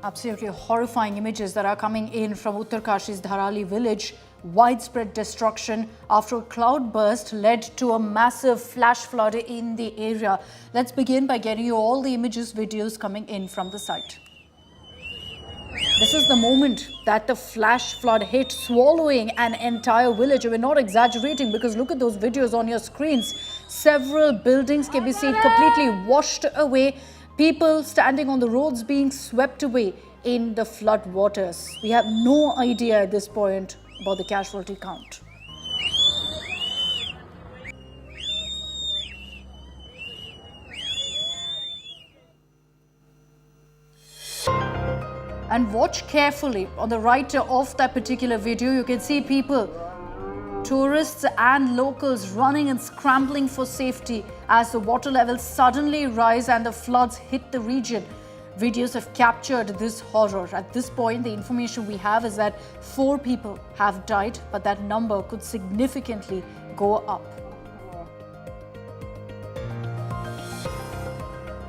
Absolutely horrifying images that are coming in from Uttarkashi's Dharali village. Widespread destruction after a cloudburst led to a massive flash flood in the area. Let's begin by getting you all the images, videos coming in from the site. This is the moment that the flash flood hit, swallowing an entire village. We're not exaggerating because look at those videos on your screens. Several buildings can be seen completely washed away. People standing on the roads being swept away in the flood waters. We have no idea at this point about the casualty count. And watch carefully on the right of that particular video. You can see people, tourists and locals running and scrambling for safety as the water levels suddenly rise and the floods hit the region. Videos have captured this horror. At this point, the information we have is that 4 people have died, but that number could significantly go up.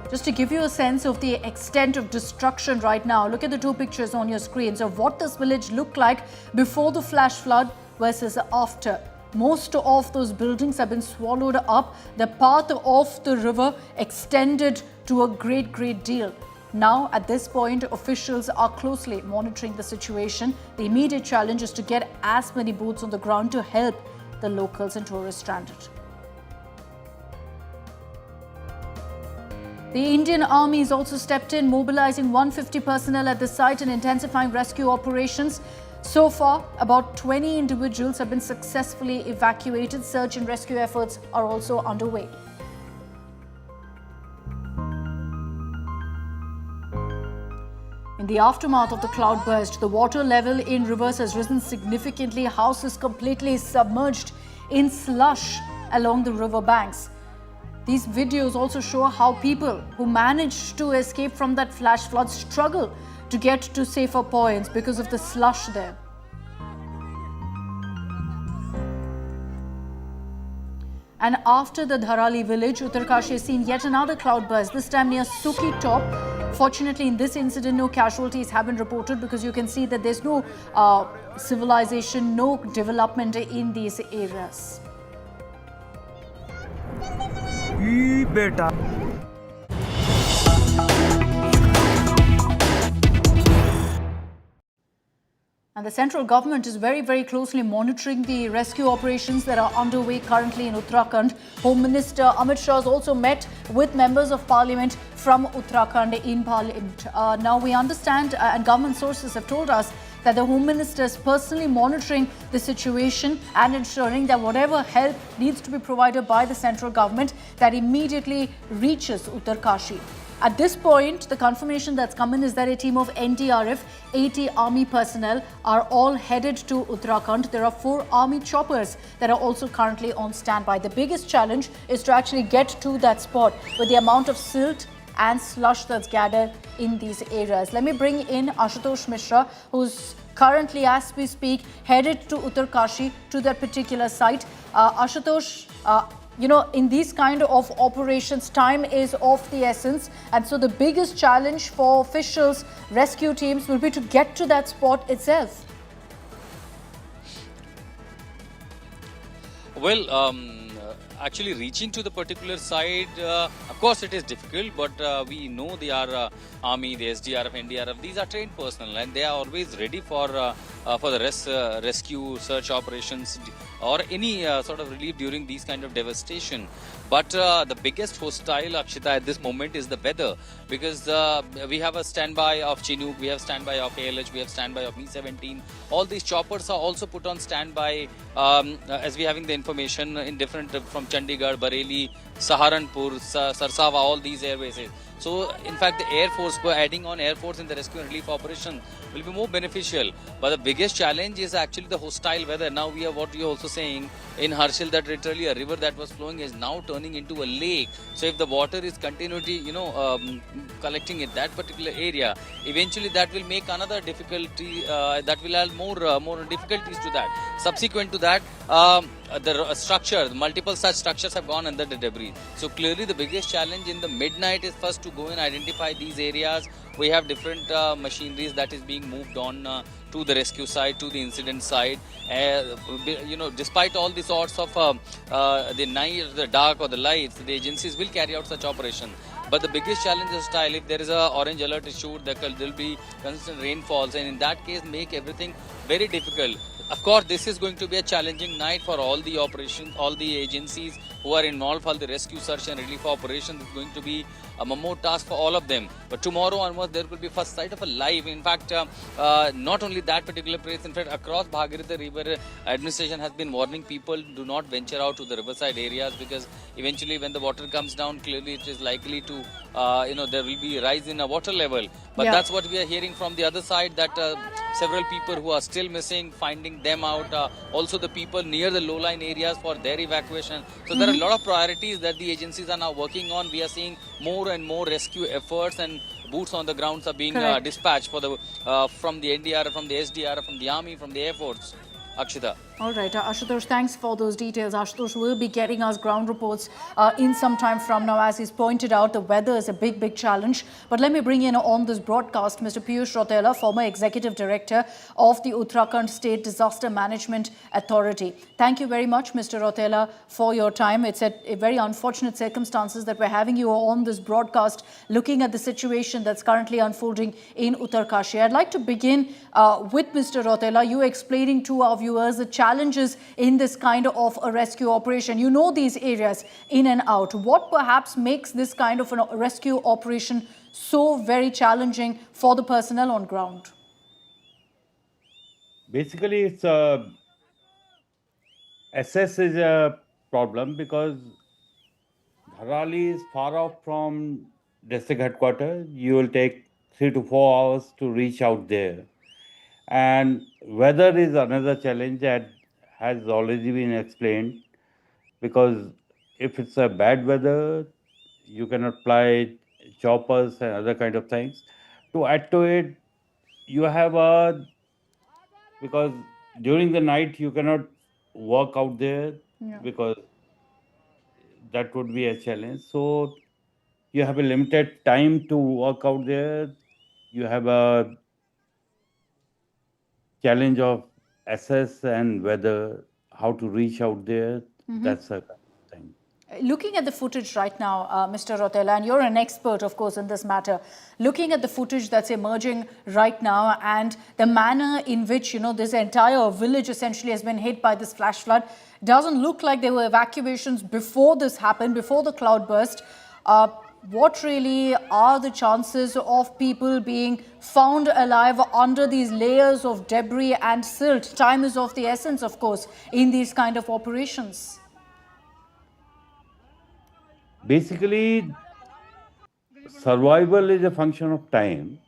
Just to give you a sense of the extent of destruction right now, look at the 2 pictures on your screens of what this village looked like before the flash flood versus after. Most of those buildings have been swallowed up. The path of the river extended to a great deal. Now, at this point, officials are closely monitoring the situation. The immediate challenge is to get as many boots on the ground to help the locals and tourists stranded. The Indian Army has also stepped in, mobilizing 150 personnel at the site and intensifying rescue operations. So far, about 20 individuals have been successfully evacuated. Search and rescue efforts are also underway. In the aftermath of the cloudburst, the water level in rivers has risen significantly. Houses completely submerged in slush along the river banks. These videos also show how people who managed to escape from that flash flood struggle to get to safer points because of the slush there. And after the Dharali village, Uttarkashi has seen yet another cloudburst, this time near Suki Top. Fortunately, in this incident, no casualties have been reported because you can see that there's no civilization, no development in these areas. Beta. And the central government is very closely monitoring the rescue operations that are underway currently in Uttarakhand. Home Minister Amit Shah has also met with members of parliament from Uttarakhand in parliament. Now we understand and government sources have told us that the Home Minister is personally monitoring the situation and ensuring that whatever help needs to be provided by the central government, that immediately reaches Uttarkashi. At this point, the confirmation that's come in is that a team of NDRF, 80 army personnel are all headed to Uttarakhand. There are 4 army choppers that are also currently on standby. The biggest challenge is to actually get to that spot with the amount of silt and slush that's gathered in these areas. Let me bring in Ashutosh Mishra, who's currently, as we speak, headed to Uttarkashi to that particular site. Ashutosh, you know, in these kind of operations, time is of the essence. And so the biggest challenge for officials, rescue teams, will be to get to that spot itself. Well, actually reaching to the particular site, of course it is difficult, but we know they are Army, the SDRF, NDRF, these are trained personnel and they are always ready for the rescue, search operations or any sort of relief during these kind of devastation. But the biggest hostile, Akshita, at this moment is the weather, because we have a standby of Chinook, we have standby of ALH, we have standby of Mi-17. All these choppers are also put on standby as we having the information in different from Chandigarh, Bareilly, Saharanpur, Sarsava, all these air bases. So, in fact, the Air Force, adding on Air Force in the rescue and relief operation will be more beneficial. But the biggest challenge is actually the hostile weather. Now we are what you're also saying in Harsal, that literally a river that was flowing is now turning into a lake. So if the water is continually, collecting in that particular area, eventually that will make another difficulty, that will add more difficulties to that. Subsequent to that, the structure, multiple such structures have gone under the debris. So clearly the biggest challenge in the midnight is first to go and identify these areas, we have different machineries that is being moved on to the rescue site, to the incident site. Despite all the sorts of the night, the dark or the lights, the agencies will carry out such operation. But the biggest challenge is style. If there is a orange alert issued, there will be constant rainfalls, and in that case, make everything very difficult. Of course, this is going to be a challenging night for all the operations, all the agencies who are involved for the rescue, search and relief operations. It's going to be a more task for all of them. But tomorrow onwards, there will be first sight of a live. In fact, not only that particular place, in fact, across Bhagirathi River, administration has been warning people do not venture out to the riverside areas, because eventually when the water comes down, clearly it is likely to, there will be a rise in a water level. But that's what we are hearing from the other side, that several people who are still missing, finding them out, also the people near the low-lying areas for their evacuation. So there are a lot of priorities that the agencies are now working on. We are seeing more and more rescue efforts, and boots on the grounds are being dispatched for the from the NDRF, from the SDRF, from the Army, from the Air Force. Akshita. All right, Ashutosh, thanks for those details. Ashutosh will be getting us ground reports in some time from now. As he's pointed out, the weather is a big challenge. But let me bring in on this broadcast Mr. Piyush Rotela, former Executive Director of the Uttarakhand State Disaster Management Authority. Thank you very much, Mr. Rotela, for your time. It's a very unfortunate circumstances that we're having you on this broadcast, looking at the situation that's currently unfolding in Uttarkashi. I'd like to begin with Mr. Rotela, you explaining to our viewers the challenges in this kind of a rescue operation. You know these areas in and out. What perhaps makes this kind of a rescue operation so very challenging for the personnel on ground? Basically, it's access is a problem, because Dharali is far off from district headquarters. You will take 3 to 4 hours to reach out there. And weather is another challenge that has already been explained, because if it's a bad weather, you cannot fly choppers and other kind of things. To add to it, you have because during the night you cannot work out there, because that would be a challenge. So you have a limited time to work out there. You have a challenge of access and weather, how to reach out there. That's a thing. Looking at the footage right now, Mr. Rotela, and you're an expert, of course, in this matter, looking at the footage that's emerging right now and the manner in which, this entire village essentially has been hit by this flash flood, doesn't look like there were evacuations before this happened, before the cloudburst. What really are the chances of people being found alive under these layers of debris and silt? Time is of the essence, of course, in these kind of operations. Basically, survival is a function of time.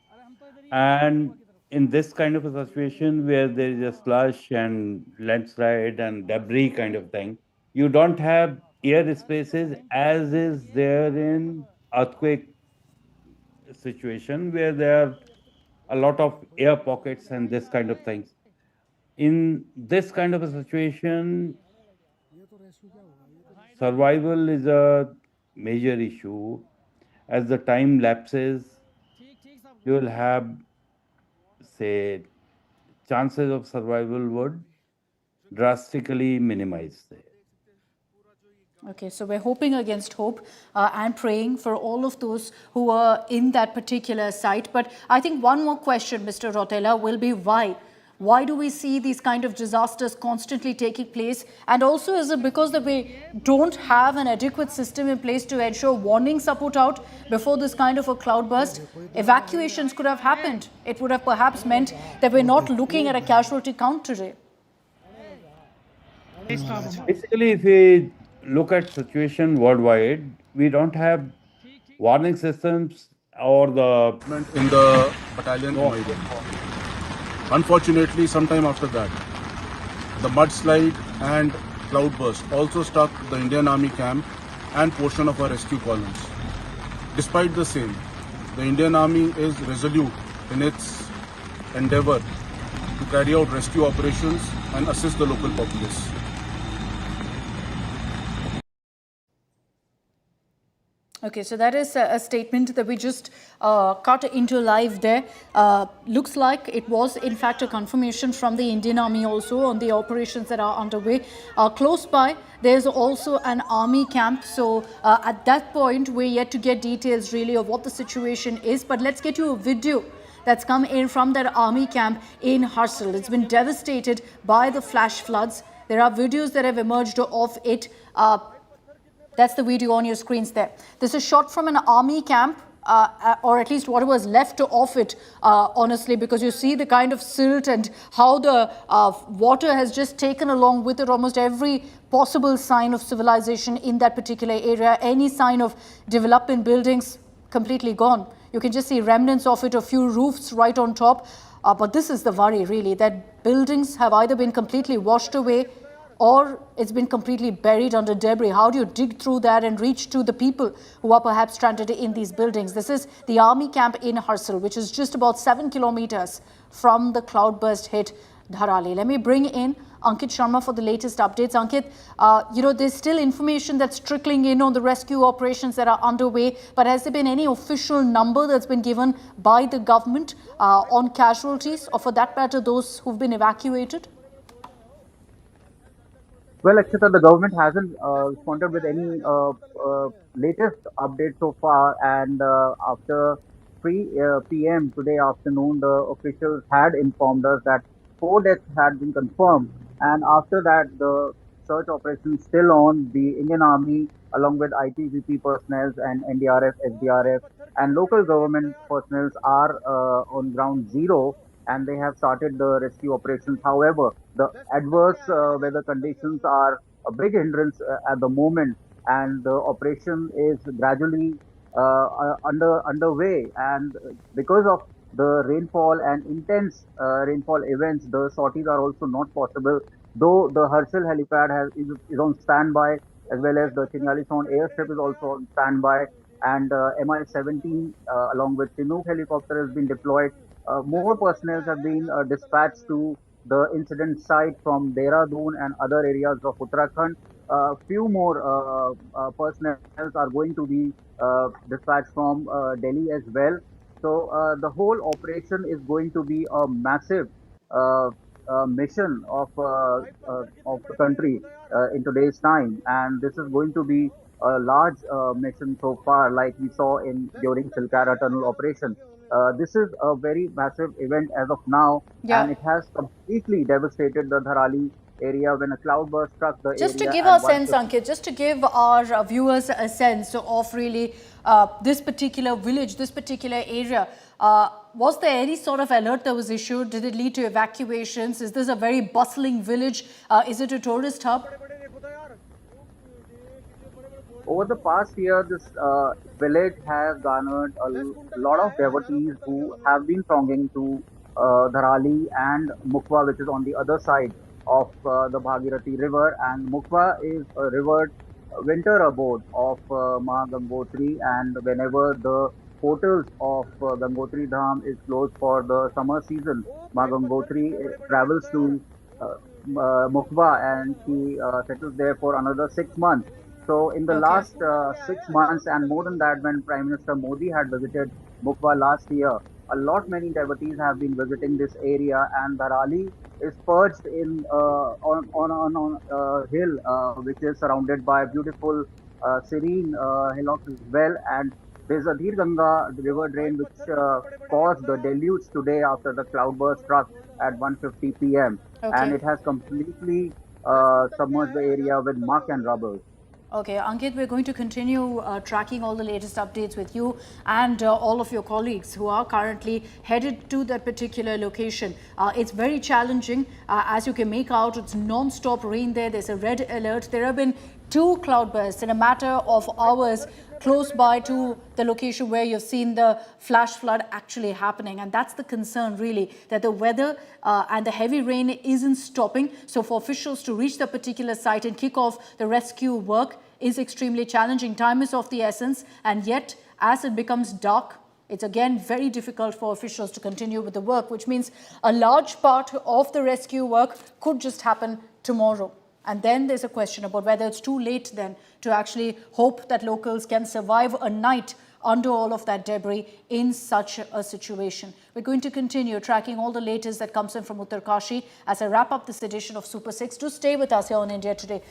And in this kind of a situation where there is a slush and landslide and debris kind of thing, you don't have air spaces as is there in earthquake situation, where there are a lot of air pockets and this kind of things. In this kind of a situation, survival is a major issue. As the time lapses, you will have, say, chances of survival would drastically minimize there. Okay, so we're hoping against hope and praying for all of those who are in that particular site. But I think one more question, Mr. Rotela, will be why? Why do we see these kind of disasters constantly taking place? And also, is it because that we don't have an adequate system in place to ensure warnings are put out before this kind of a cloudburst? Evacuations could have happened. It would have perhaps meant that we're not looking at a casualty count today. Basically, if we look at situation worldwide, we don't have warning systems or the in the battalion. Unfortunately, sometime after that, the mudslide and cloudburst also struck the Indian Army camp and portion of our rescue columns. Despite the same, the Indian Army is resolute in its endeavor to carry out rescue operations and assist the local populace. Okay, so that is a statement that we just cut into live there. Looks like it was in fact a confirmation from the Indian Army also on the operations that are underway. Close by, there's also an army camp. So at that point, we're yet to get details really of what the situation is. But let's get you a video that's come in from that army camp in Harsal. It's been devastated by the flash floods. There are videos that have emerged of it. That's the video on your screens there. This is shot from an army camp, or at least what was left of it, honestly, because you see the kind of silt and how the water has just taken along with it almost every possible sign of civilization in that particular area. Any sign of development buildings completely gone. You can just see remnants of it, a few roofs right on top. But this is the worry, really, that buildings have either been completely washed away or it's been completely buried under debris. How do you dig through that and reach to the people who are perhaps stranded in these buildings? This is the army camp in Harsal, which is just about 7 kilometers from the cloudburst hit Dharali. Let me bring in Ankit Sharma for the latest updates. Ankit, there's still information that's trickling in on the rescue operations that are underway, but has there been any official number that's been given by the government on casualties, or for that matter, those who've been evacuated? Well, Akshita, the government hasn't responded with any latest update so far. And after 3 p.m. today afternoon, the officials had informed us that 4 deaths had been confirmed. And after that, the search operation is still on. The Indian Army, along with ITBP personnel and NDRF, SDRF, and local government personnel are on ground zero, and they have started the rescue operations. However, the adverse weather conditions are a big hindrance at the moment, and the operation is gradually underway. And because of the rainfall and intense rainfall events, the sorties are also not possible. Though the Harsal helipad is on standby, as well as the Chingali-Sound airstrip is also on standby, and Mi-17 along with Chinook helicopter has been deployed. More personnel have been dispatched to the incident site from Dehradun and other areas of Uttarakhand. Few more personnel are going to be dispatched from Delhi as well. So the whole operation is going to be a massive uh, mission of the country in today's time, and this is going to be a large mission so far, like we saw in during Silkara Tunnel operation. This is a very massive event as of now, and Yeah. it has completely devastated the Dharali area when a cloudburst struck the Just to area give at our sense, 1:50. Ankit, just to give our viewers a sense of really this particular village, this particular area, was there any sort of alert that was issued? Did it lead to evacuations? Is this a very bustling village? Is it a tourist hub? Over the past year, this village has garnered a lot of devotees who have been thronging to Dharali and Mukwa, which is on the other side of the Bhagirathi river. And Mukwa is a revered winter abode of Ma Gangotri, and whenever the portals of Gangotri Dham is closed for the summer season, Ma Gangotri travels to Mukwa, and she settles there for another 6 months. So in the Okay. last 6 months and more than that, when Prime Minister Modi had visited Mukwa last year, a lot many devotees have been visiting this area, and Dharali is perched in on a hill which is surrounded by beautiful serene hillocks as well. And there's a Dhir Ganga river drain which caused the deluge today after the cloudburst struck at 1:50 p.m. and Okay. it has completely submerged the area with muck and rubble. Okay, Ankit, we're going to continue tracking all the latest updates with you and all of your colleagues who are currently headed to that particular location. It's very challenging. As you can make out, it's non-stop rain there. There's a red alert. There have been 2 cloudbursts in a matter of hours close by to the location where you've seen the flash flood actually happening. And that's the concern, really, that the weather and the heavy rain isn't stopping. So for officials to reach the particular site and kick off the rescue work is extremely challenging. Time is of the essence. And yet, as it becomes dark, it's again very difficult for officials to continue with the work, which means a large part of the rescue work could just happen tomorrow. And then there's a question about whether it's too late then to actually hope that locals can survive a night under all of that debris in such a situation. We're going to continue tracking all the latest that comes in from Uttarkashi as I wrap up this edition of Super 6. Do stay with us here on India Today.